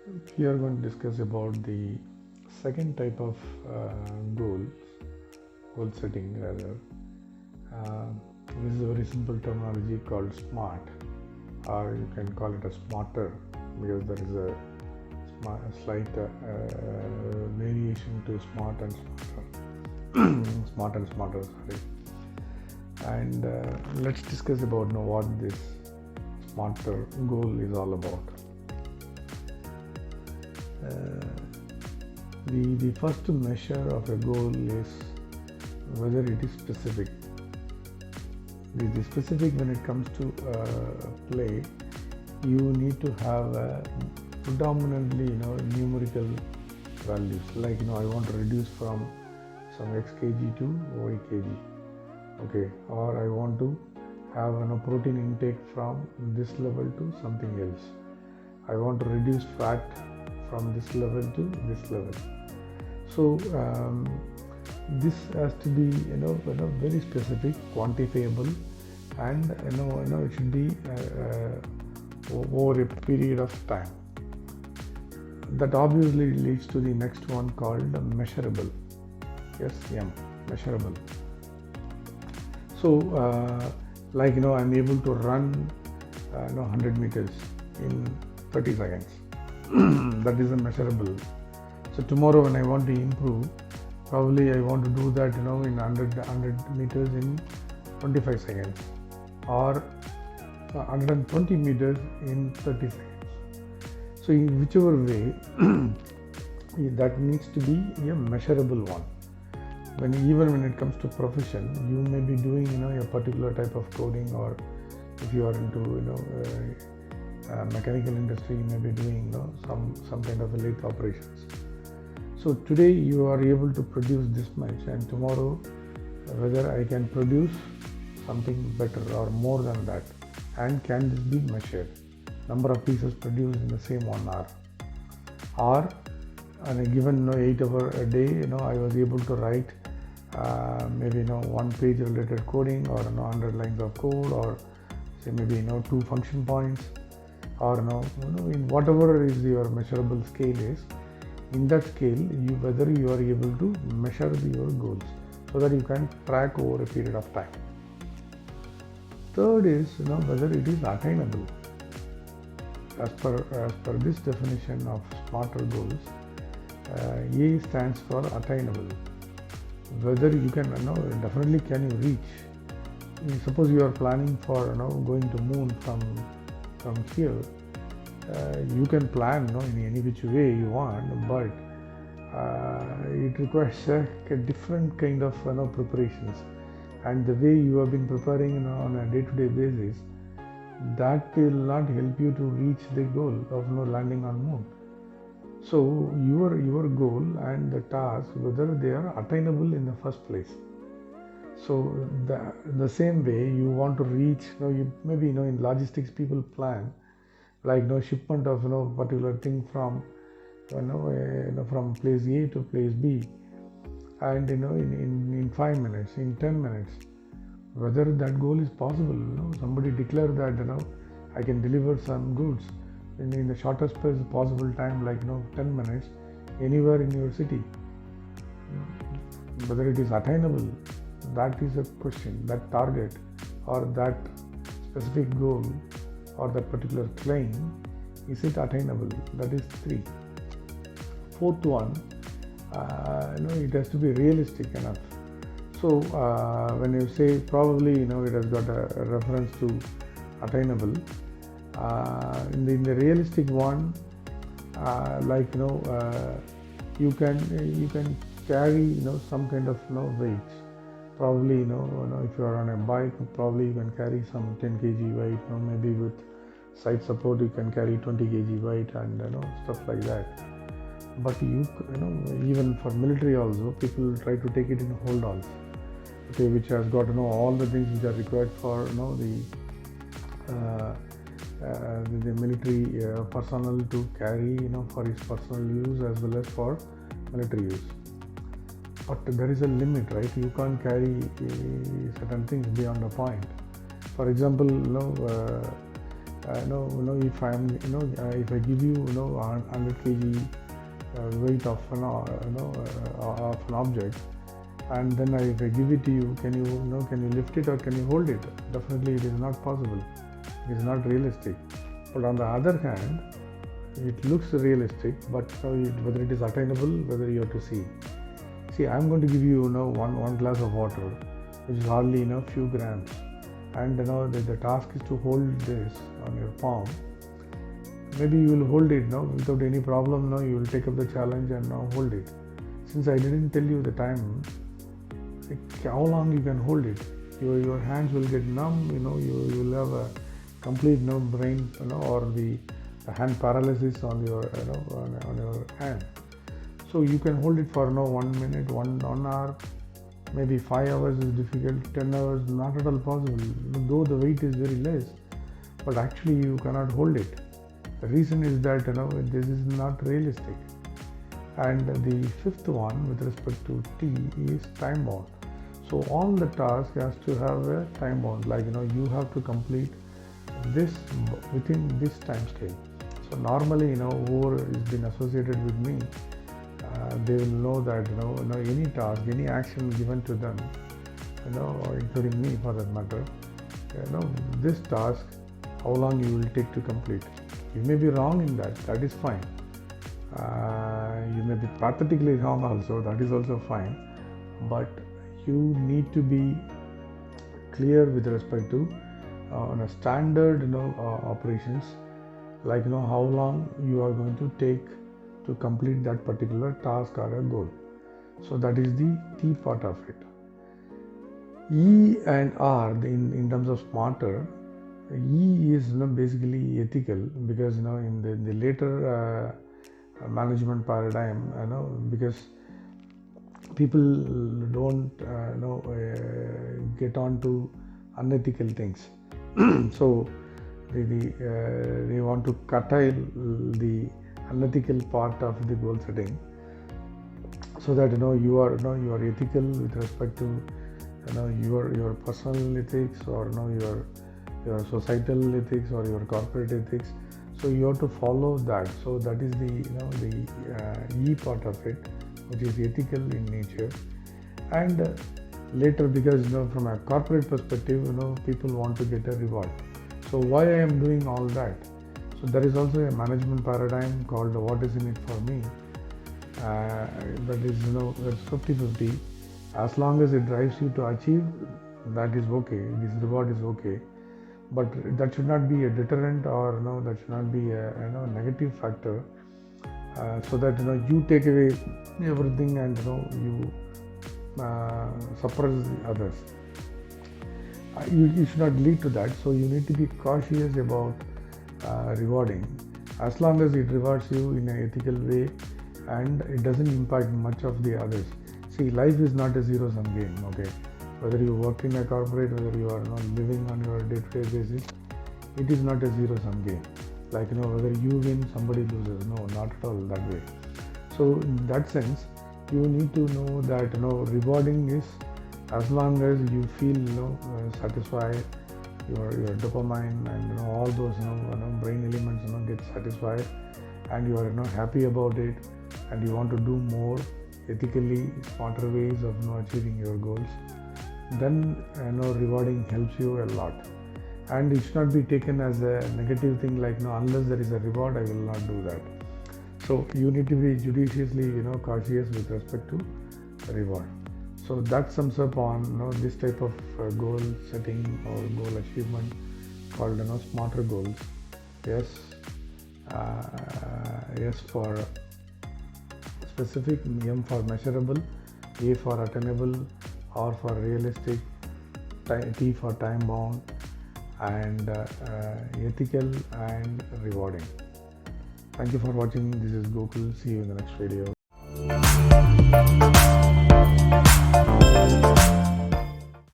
We are going to discuss about the second type of goal setting rather. Uh, this is a very simple terminology called SMART, or you can call it a smarter, because there is a slight variation to smart and smarter. Smart and smarter, sorry. And let's discuss about what this smarter goal is all about. The first measure of a goal is whether it is specific. The specific, when it comes to play, you need to have predominantly numerical values, like I want to reduce from some x kg to y kg, okay, or I want to have protein intake from this level to something else. I want to reduce fat from this level to this level. So this has to be very specific, quantifiable, and it should be over a period of time. That obviously leads to the next one called measurable. Yes, measurable. So like I'm able to run 100 meters in 30 seconds. That is a measurable. So tomorrow when I want to improve, probably I want to do that in 100 meters in 25 seconds, or 120 meters in 30 seconds. So in whichever way, that needs to be a measurable one. Even when it comes to profession, you may be doing a particular type of coding, or if you are into mechanical industry, you may be doing some kind of lathe operations. So today you are able to produce this much, and tomorrow whether I can produce something better or more than that, and can this be measured? Number of pieces produced in the same 1 hour, or on a given 8 hour a day, I was able to write maybe 1 page related coding, or 100 lines of code, or say maybe 2 function points, or in whatever is your measurable scale is. In that scale, whether you are able to measure your goals, so that you can track over a period of time. Third is whether it is attainable. As per this definition of smarter goals, A stands for attainable. Whether you can definitely can you reach. Suppose you are planning for going to moon from here. You can plan in any which way you want, but it requires a different kind of preparations, and the way you have been preparing on a day-to-day basis, that will not help you to reach the goal of landing on moon. So your goal and the task, whether they are attainable in the first place. So the same way you want to reach, maybe in logistics people plan like shipment of particular thing from from place A to place B, and in 5 minutes, in 10 minutes, whether that goal is possible. Somebody declare that I can deliver some goods in the shortest possible time, like 10 minutes, anywhere in your city. Whether it is attainable, that is a question. That target or that specific goal or that particular claim, is it attainable? That is 3. Fourth one, it has to be realistic enough. So when you say probably, it has got a reference to attainable. In the realistic one, like you can carry some kind of weights. Probably if you are on a bike, probably you can carry some 10 kg weight. Maybe with side support you can carry 20 kg weight, and stuff like that. But even for military also, people try to take it in hold-alls, okay, which has got all the things which are required for the military personnel to carry for his personal use as well as for military use. But there is a limit, right? You can't carry certain things beyond a point. For example, if I'm, if I give you, 100 kg weight of, of an object, and then if I give it to you, can you lift it or can you hold it? Definitely, it is not possible. It is not realistic. But on the other hand, it looks realistic, but whether it is attainable, whether you have to see. See, I'm going to give you, one glass of water, which is hardly, few grams, and the task is to hold this on your palm. Maybe you will hold it without any problem. You will take up the challenge and hold it. Since I didn't tell you the time, how long you can hold it, your hands will get numb. You will have a complete brain, or the hand paralysis on your on your hand. So you can hold it for 1 minute, 1 hour, maybe 5 hours is difficult, 10 hours not at all possible, though the weight is very less, but actually you cannot hold it. The reason is that this is not realistic. And the fifth one with respect to T is time bound. So all the task has to have a time bound, like you have to complete this within this time scale. So normally whoever has been associated with me, they will know that any task, any action given to them, including me for that matter, this task, how long you will take to complete. You may be wrong in that is fine. You may be pathetically wrong also, that is also fine. But you need to be clear with respect to on a standard operations, like how long you are going to take to complete that particular task or a goal. So that is the T part of it. E and R in terms of smarter, E is basically ethical, because in the later management paradigm, because people don't get on to unethical things. So they want to curtail the unethical part of the goal setting, so that you are ethical with respect to your personal ethics, or your societal ethics, or your corporate ethics. So you have to follow that. So that is the E part of it, which is ethical in nature. And later, because from a corporate perspective, people want to get a reward. So why I am doing all that? So there is also a management paradigm called what is in it for me. That is that's 50-50. As long as it drives you to achieve, that is okay. This reward is okay. But that should not be a deterrent, or that should not be a negative factor, so that you take away everything and you suppress the others. You should not lead to that. So you need to be cautious about rewarding, as long as it rewards you in an ethical way and it doesn't impact much of the others. See, life is not a zero-sum game, okay? Whether you work in a corporate, whether you are living on your day-to-day basis, it is not a zero-sum game. Like whether you win, somebody loses. No, not at all that way. So in that sense, you need to know that rewarding is, as long as you feel satisfied, your dopamine and all those brain elements get satisfied, and you are happy about it, and you want to do more ethically smarter ways of achieving your goals, then rewarding helps you a lot. And it should not be taken as a negative thing, like unless there is a reward, I will not do that. So you need to be judiciously cautious with respect to reward. So that sums up on this type of goal setting or goal achievement called smarter goals. Yes, S for specific, M for measurable, A for attainable, R for realistic, T for time bound, and ethical and rewarding. Thank you for watching. This is Gokul. See you in the next video.